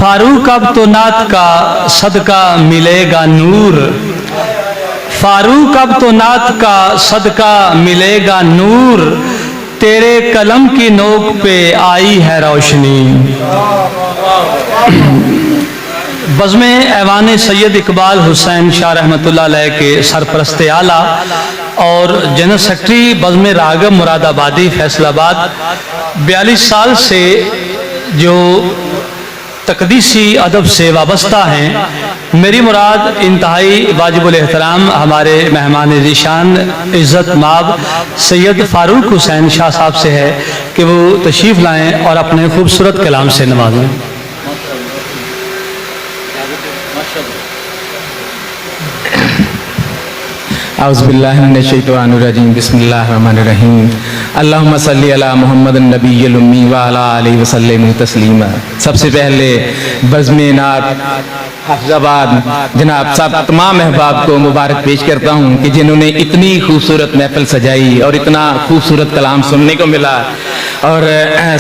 फारूक अब तो नात का सदका मिलेगा नूर, फारूक अब तो नात का सदका मिलेगा नूर, तेरे कलम की नोक पे आई है रोशनी। बज़्म ऐवान सैयद इकबाल हुसैन शाह रहमतुल्लाह अलैह के सरपरस्त आला और जनरल सेक्रेटरी बज़्म रागब मुरादाबादी फैसलाबाद 42 साल से जो तकदीसी अदब से वाबस्ता हैं, मेरी मुराद इंतहाई वाजिबुल एहतराम हमारे मेहमान ज़ीशान इज़्ज़त माब सैयद फ़ारूक हुसैन शाह साहब से है कि वो तशरीफ़ लाएँ और अपने खूबसूरत कलाम से नवाजें। औज़ुबिल्लाहि मिनश्शैतानिर्रजीम बिस्मिल्लाहिर्रहमानिर्रहीम अल्लाहुम्मा सल्लि अला मुहम्मदिन नबिय्यिल उम्मी व अला आलिहि व सल्लिम तस्लीमा। सबसे पहले बज़्म नात हाफिज़ाबाद जनाब साहब तमाम अहबाब को मुबारक पेश करता हूँ कि जिन्होंने इतनी खूबसूरत महफिल सजाई और इतना खूबसूरत कलाम सुनने को मिला। और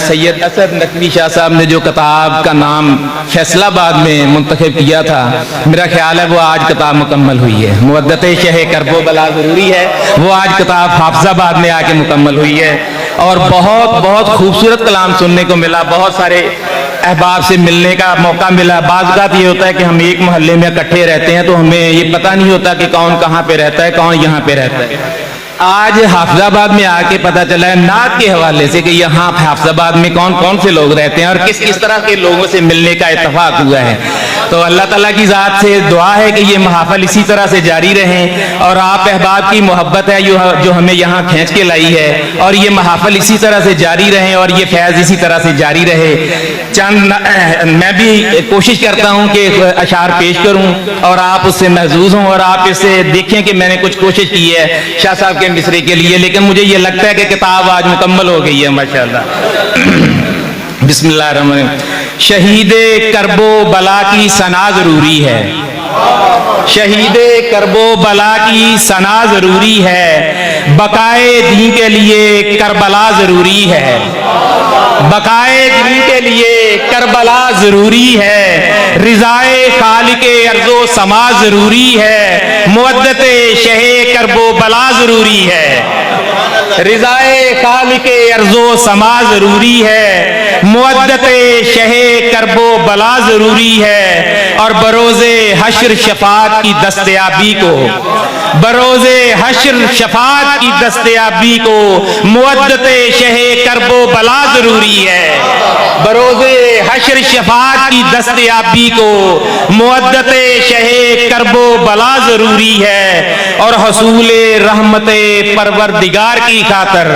सैयद असद नकवी शाह साहब ने जो किताब का नाम फैसलाबाद में मुंतखब किया था, मेरा ख्याल है वो आज किताब मुकम्मल हुई है। मुवद्दत शह करबो बला ज़रूरी है, वो आज किताब हाफिज़ाबाद में आके मुकम्मल हुई है। और बहुत बहुत खूबसूरत कलाम सुनने को मिला, बहुत सारे अहबाब से मिलने का मौका मिला। बाज़ बात ये होता है कि हम एक मोहल्ले में इकट्ठे रहते हैं तो हमें ये पता नहीं होता कि कौन कहाँ पे रहता है, कौन यहाँ पे रहता है। आज हाफिज़ाबाद में आके पता चला है नात के हवाले से कि यहाँ हाफिज़ाबाद में कौन कौन से लोग रहते हैं और किस किस तरह के लोगों से मिलने का इत्तेफाक हुआ है। तो अल्लाह ताला की ज़ात से दुआ है कि ये महफिल इसी तरह से जारी रहें और आप अहबाब की मोहब्बत है जो हमें यहाँ खींच के लाई है, और ये महफिल इसी तरह से जारी रहें और ये फैज़ इसी तरह से जारी रहे। मैं भी कोशिश करता हूँ कि अशार पेश करूँ और आप उससे महजूज हों और आप इससे देखें कि मैंने कुछ कोशिश की है शाह साहब के मिसरे के लिए, लेकिन मुझे ये लगता है कि किताब आज मुकम्मल हो गई है माशाअल्लाह। बिस्मिल्लाहिर्रहमानिर्रहीम। शहीदे करबो बला की सना जरूरी है, शहीदे करबो बला की सना जरूरी है, बकाए दीन के लिए करबला जरूरी है, बकाए दीन के लिए करबला जरूरी है, रिजाए खालिके अर्ज़ो समा जरूरी है, मुवद्दते शहे करबो बला जरूरी है, रिजाए खालिके अर्ज़ो समा जरूरी है, मुवद्दते शहे करबो बला जरूरी है। और बरोज़े हश्र शफात की दस्तयाबी को, बरोज़े हश्र शफात की दस्तयाबी को मुवद्दते शहे करबो बला जरूरी है, बरोज़े हश्र शफात की दस्तयाबी को मुवद्दते शहे करबो बला जरूरी है। और हसूले रहमते परवरदिगार की खातिर,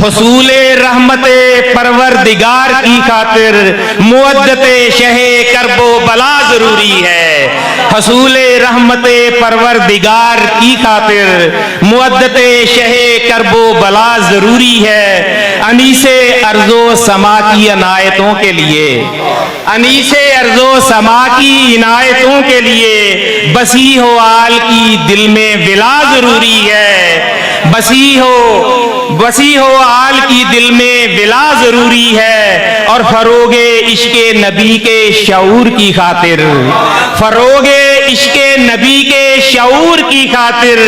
हसूले रहमते परवरदिगार की खातिर मुवद्दते शहे करबो बला जरूरी है, हसूले रहमते परवरदिगार की खातिर मुवद्दते शहे करबो बला जरूरी है। अनीसे अर्ज़ो समा की इनायतों के लिए, अनीसे अर्ज़ो समा की इनायतों के लिए बसी हो आल की दिल में विला जरूरी है, बसी हो आल की दिल में विला जरूरी है। और फरोगे इश्के नबी के शऊर की खातिर, फरोगे इश्के नबी के शऊर की खातिर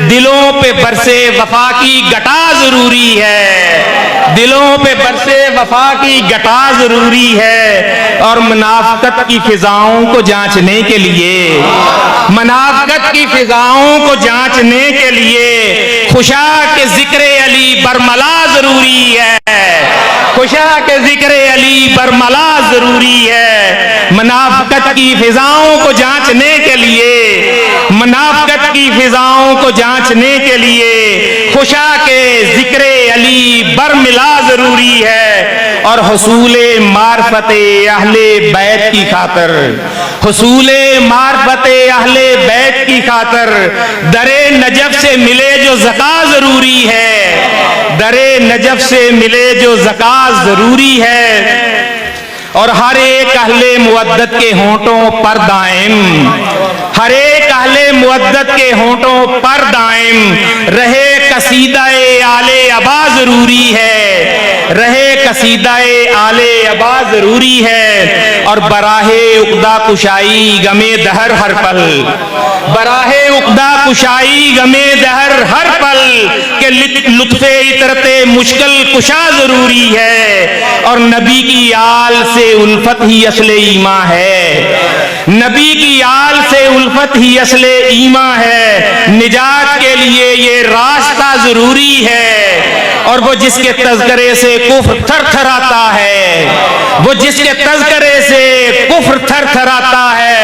दिलों पे बरसे वफा की गटा जरूरी है, दिलों पे बरसे वफा की गटा जरूरी है। और मुनाफकत की फिजाओं को जांचने के लिए, मुनाफकत की फिजाओं को जांचने के लिए खुशा के जिक्र अली बरमला जरूरी है, खुशा के जिक्र अली बरमला जरूरी है। मुनाफकत की फिजाओं को जांचने के लिए, मुनाफकत की फिजाओं को जांचने के लिए खुशा के जिक्र अली बरमिला जरूरी है। और हसूले मार्फते अहले बैत की खातिर, हसूले मार्फते अहले बैत की खातिर दरे नजफ से मिले जो ज़कात जरूरी है, दरे नजफ से मिले जो ज़कात जरूरी है। और हर एक अहले मुवद्दत के होंठों पर दायम, ہر ایک اہل مودت کے ہونٹوں پر دائم رہے قصیدہ آل ابا ضروری ہے، رہے قصیدہ آل ابا ضروری ہے، اور براہ عقدہ کشائی غمِ دہر ہر پل، براہ عقدہ کشائی غمِ دہر ہر پل کہ لطف عطرت مشکل کشا ضروری ہے، اور نبی کی آل سے الفت ہی اصل ایمان ہے، نبی کی آل سے الفت ہی اصل ایمان ہے، نجات کے لیے یہ راستہ ضروری ہے، اور وہ جس کے تذکرے سے کفر تھر تھر آتا ہے، وہ جس کے تذکرے سے کفر تھر تھر آتا ہے،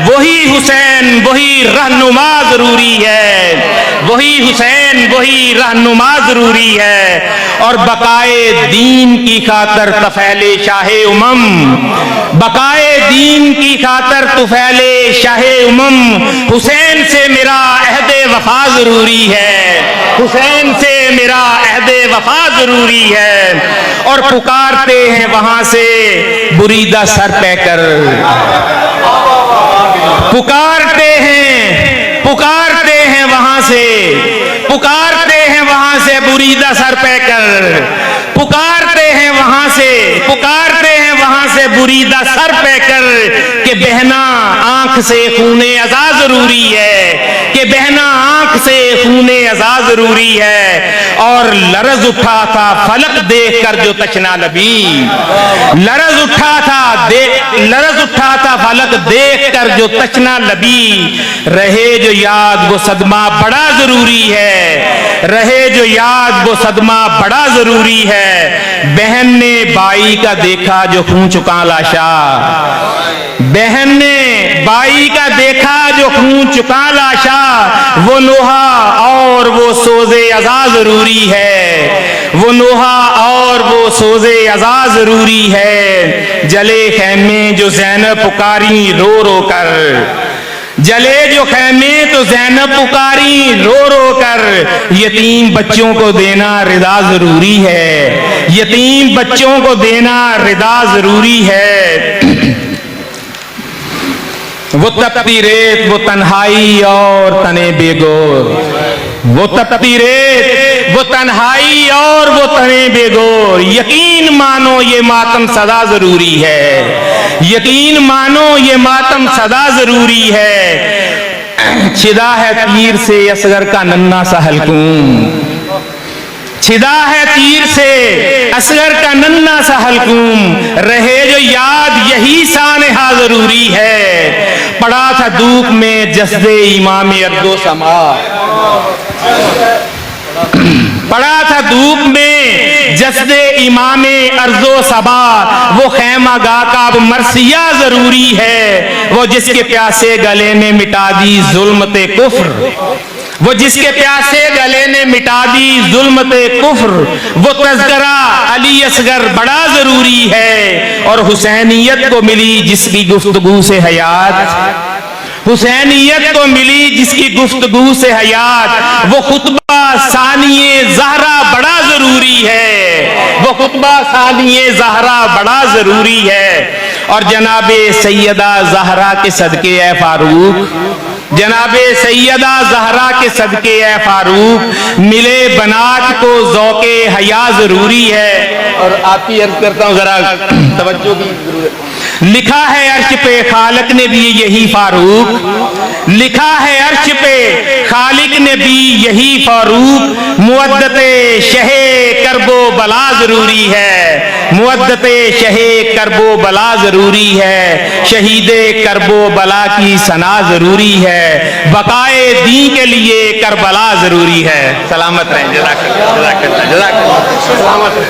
وہی حسین وہی رہنما ضروری ہے، وہی حسین وہی رہنما ضروری ہے، اور بقائے دین کی خاطر طفیل شاہ امم، بقائے دین کی خاطر طفیل شاہ امم، حسین سے میرا عہد وفا ضروری ہے، حسین سے میرا عہد وفا ضروری ہے، اور پکارتے ہیں وہاں سے بریدہ سر پہ کر، پکارتے ہیں وہاں سے، پکارتے ہیں وہاں سے بریدہ سر پہ کر، پکارتے ہیں وہاں سے، پکارتے ہیں وہاں سے بریدہ سر پہ کر، کہ بہنا آنکھ سے خون ازا ضروری ہے، کہ بہنا آنکھ سے خون ازا ضروری ہے، اور لرز اٹھا تھا فلک دیکھ کر جو تشنا لبی، لرز اٹھا تھا فلک دیکھ کر جو تشنا لبی، رہے جو یاد وہ صدمہ بڑا ضروری ہے، رہے جو یاد وہ صدمہ بڑا ضروری ہے، بہن نے بائی کا دیکھا جو خون چکا لاشا، بہن نے بائی کا دیکھا جو خون چکا لاشا، وہ نوحہ اور وہ سوز ازا ضروری ہے، وہ نوحہ اور وہ سوز ازا ضروری ہے، جلے خیمے جو زینب پکاری رو رو کر، جلے جو خیمے تو زینب پکاری رو رو کر، یتیم بچوں کو دینا رضا ضروری ہے، یتیم بچوں کو دینا رضا ضروری ہے، وہ تپتی ریت وہ تنہائی اور تنے بے گور، وہ تپتی ریت وہ تنہائی اور وہ تنے بے گور، یقین مانو یہ ماتم سدا ضروری ہے، یقین مانو یہ ماتم سدا ضروری ہے، چھدا ہے تیر سے اصغر کا ننھا سا حلقوم، چھدا ہے تیر سے اصغر کا ننھا سا حلقوم، رہے جو یاد یہی سانحہ ضروری ہے، پڑا تھا دھوپ میں جسد امام ارض و سما، پڑا تھا دھوپ میں جسد امام ارض و سبا، وہ خیمہ گاہ کا اب مرثیہ ضروری ہے، وہ جس کے پیاسے گلے نے مٹا دی ظلمت کفر، وہ جس کے پیاسے گلے نے مٹا دی ظلمت کفر، وہ تذکرہ علی اصغر بڑا ضروری ہے، اور حسینیت کو ملی جس کی گفتگو سے حیات، حسینیت کو ملی جس کی گفتگو سے حیات، وہ خطبہ ثانی زہرا بڑا ضروری ہے، وہ خطبہ ثانی زہرا بڑا ضروری ہے، اور جناب سیدہ زہرا کے صدقے اے فاروق، جناب سیدہ زہرا کے صدقے اے فاروق، ملے بنات کو ذوق حیا ضروری ہے، اور آتی عرض کرتا ہوں ذرا توجہ کی ضرورت، لکھا ہے عرش پہ خالق نے بھی یہی فاروق، لکھا ہے عرش پہ خالق نے بھی یہی فاروق، مودت شہ کرب و بلا ضروری ہے، مودت شہ کرب و بلا ضروری ہے، شہید کرب و بلا کی ثنا ضروری ہے، بقائے دین کے لیے کربلا ضروری ہے، سلامت رہیں، جزاک اللہ، جزاک اللہ، جزاک اللہ، سلامت رہیں۔